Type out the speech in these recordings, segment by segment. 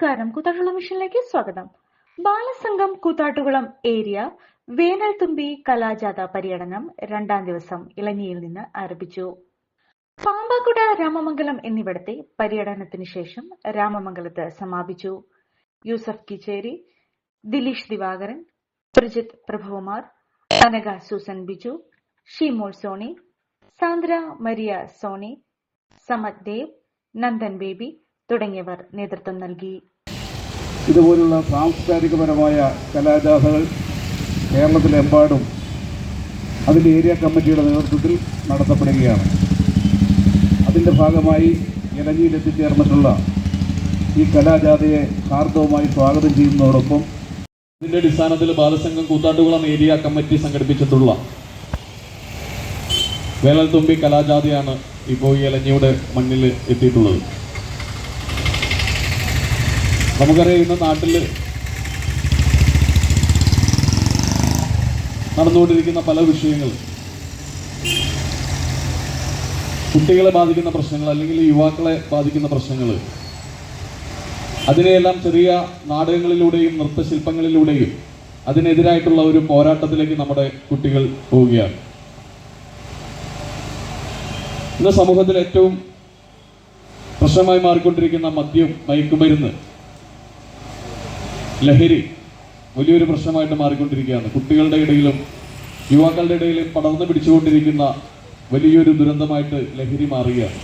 നമസ്കാരം. കൂത്താട്ടുകുളം മിഷനിലേക്ക് സ്വാഗതം. ബാലസംഘം കൂത്താട്ടുകുളം ഏരിയ വേനൽത്തുമ്പി കലാജാഥ പര്യടനം 2ാം ദിവസം ഇളഞ്ഞിയിൽ നിന്ന് ആരംഭിച്ചു. പാമ്പാക്കുട, രാമമംഗലം എന്നിവിടത്തെ പര്യടനത്തിന് ശേഷം രാമമംഗലത്ത് സമാപിച്ചു. Yusuf Kicheri, Dileesh Divakaran, Prajith Prabhukumar, Anagha Susan Biju, Sheemol Soni, Sandra Maria Soni, Samath Dev, Nandan Baby തുടങ്ങിയവർ നേതൃത്വം നൽകി. ഇതുപോലുള്ള സാംസ്കാരികപരമായ കലാജാഥകൾ കേരളത്തിലെമ്പാടും അതിൻ്റെ ഏരിയ കമ്മിറ്റിയുടെ നേതൃത്വത്തിൽ നടത്തപ്പെടുകയാണ്. അതിൻ്റെ ഭാഗമായി ഇലഞ്ഞിയിൽ എത്തിച്ചേർന്നിട്ടുള്ള ഈ കലാജാഥയെ ഹാർദവമായി സ്വാഗതം ചെയ്യുന്നതോടൊപ്പം ഇതിൻ്റെ അടിസ്ഥാനത്തിൽ ബാലസംഘം കൂത്താട്ടുകുളം ഏരിയ കമ്മിറ്റി സംഘടിപ്പിച്ചിട്ടുള്ള വേനൽത്തുമ്പി കലാജാഥയാണ് ഇപ്പോൾ ഈ ഇലഞ്ഞിയുടെ മണ്ണിൽ എത്തിയിട്ടുള്ളത്. നമുക്കറിയാം, ഇന്ന് നാട്ടിൽ നടന്നുകൊണ്ടിരിക്കുന്ന പല വിഷയങ്ങൾ, കുട്ടികളെ ബാധിക്കുന്ന പ്രശ്നങ്ങൾ അല്ലെങ്കിൽ യുവാക്കളെ ബാധിക്കുന്ന പ്രശ്നങ്ങൾ, അതിനെയെല്ലാം ചെറിയ നാടകങ്ങളിലൂടെയും നൃത്തശില്പങ്ങളിലൂടെയും അതിനെതിരായിട്ടുള്ള ഒരു പോരാട്ടത്തിലേക്ക് നമ്മുടെ കുട്ടികൾ പോവുകയാണ്. ഇന്ന് സമൂഹത്തിൽ ഏറ്റവും പ്രശ്നമായി മാറിക്കൊണ്ടിരിക്കുന്ന മദ്യം, മയക്കുമരുന്ന്, ലഹരി വലിയൊരു പ്രശ്നമായിട്ട് മാറിക്കൊണ്ടിരിക്കുകയാണ്. കുട്ടികളുടെ ഇടയിലും യുവാക്കളുടെ ഇടയിലും പടർന്നു പിടിച്ചുകൊണ്ടിരിക്കുന്ന വലിയൊരു ദുരന്തമായിട്ട് ലഹരി മാറുകയാണ്.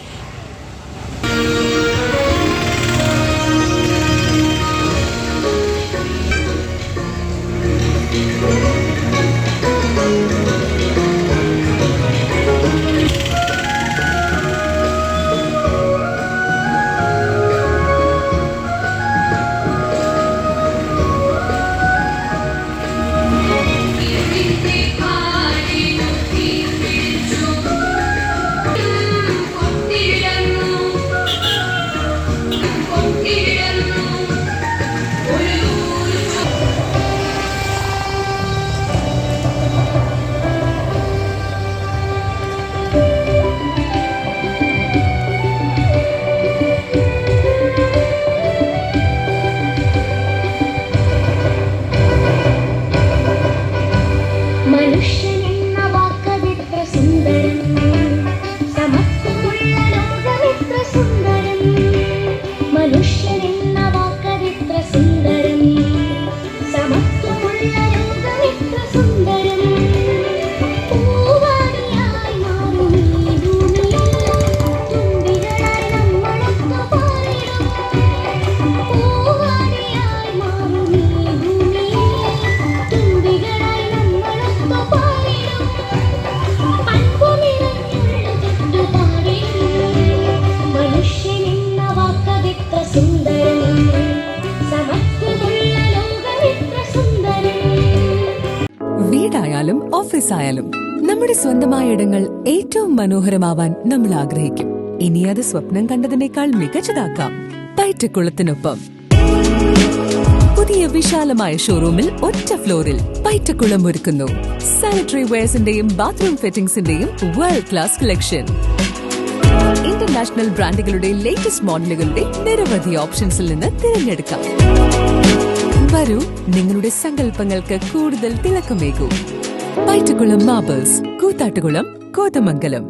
വീടായാലും ഓഫീസായാലും നമ്മുടെ സ്വന്തമായ ഇടങ്ങൾ ഏറ്റവും മനോഹരമാവാൻ നമ്മൾ ആഗ്രഹിക്കും. ഇനി അത് സ്വപ്നം കണ്ടതിനേക്കാൾ മികച്ചതാക്കാം പൈറ്റക്കുളത്തിനൊപ്പം. പുതിയ വിശാലമായ ഷോറൂമിൽ ഒറ്റ ഫ്ലോറിൽ പൈറ്റക്കുളം ഒരുക്കുന്നു സാനിറ്ററി വെയർസിന്റെയും ബാത്റൂം ഫിറ്റിംഗ്സിന്റെയും വേൾഡ് ക്ലാസ് കളക്ഷൻ. ഇന്റർനാഷണൽ ബ്രാൻഡുകളുടെ ലേറ്റസ്റ്റ് മോഡലുകളുടെ നിരവധി ഓപ്ഷൻസിൽ നിന്ന് തിരഞ്ഞെടുക്കാം. വരൂ, നിങ്ങളുടെ സങ്കല്പങ്ങൾക്ക് കൂടുതൽ തിളക്കമേകൂ. പൈറ്റക്കുളം മാർബിൾസ്, കൂത്താട്ടുകുളം, കോതമംഗലം.